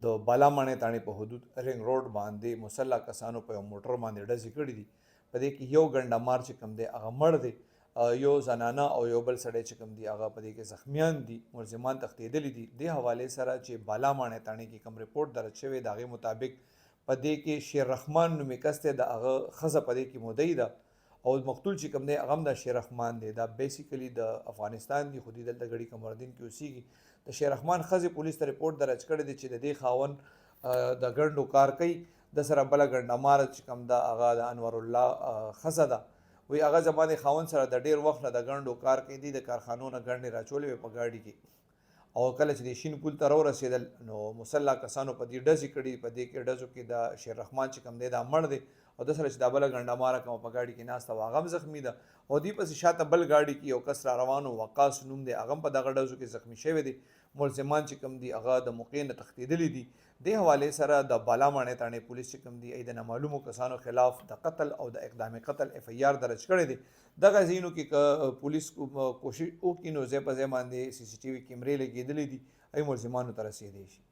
د بالاماڼۍ تاڼې په حدود رنګ روډ باندې مسلح کسانو په یو موټر باندې ډزې کړي دي. په دې کې یو ګنډمار چې کوم دی هغه مړ دی، یو زنانه او یو بل سړی چې کوم دی هغه په دې کې زخمیان دي، ملزمان تښتېدلي دي. دې حوالې سره چې بالاماڼۍ تاڼې کې کوم رپورټ درج شوی د هغې مطابق په دې کې شیر رحمان نومې کس دی، د هغه ښځه په دې کې مدعي ده او مقتول چې کوم دی هغه هم د شیر رحمان دی. دا بیسیکلی د افغانستان دی خو دوی دلته ګړي قمردین کې اوسیږي. د شیر رحمان ښځې پولیس ته رپورټ درج کړی دی چې د دې خاوند د ګنډو کار کوي، د سره بله ګنډماره چې کوم ده هغه د انور الله ښځه ده. وایي هغه زما د خاوند سره د ډېر وخت نه د ګنډو کار کوي، دی د کارخانو نه ګنډې راچولې وې په ګاډي کې، او کله چې د شین پل ته راورسېدل نو مسلح کسانو په دې ډزې کړي. په دې کې ډزو کې د شیر رحمان چې کوم دی دا مړ دی او د سره چې دا بله ګنډماره کومه په ګاډي کې ناسته وه هغه هم زخمي ده، او دوی پسې شاته بل ګاډي کې یو کس را روان و وقاص نوم دی هغه هم په دغه ډزو کې زخمي شوی دی. ملزمان چې کوم دي هغه د موقع نه تښتېدلي دي. دې حوالې سره د بالاماڼۍ تاڼې پولیس چې کوم دي د نامعلومو کسانو خلاف د قتل او د اقدام قتل اف ای آر درج کړی دی. دغه ځایونو کې که پولیس کوشش وکړي نو ځای په ځای باندې سی سی ټي وي کیمرې لګېدلې دي، ای ملزمانو ته رسېدی شي.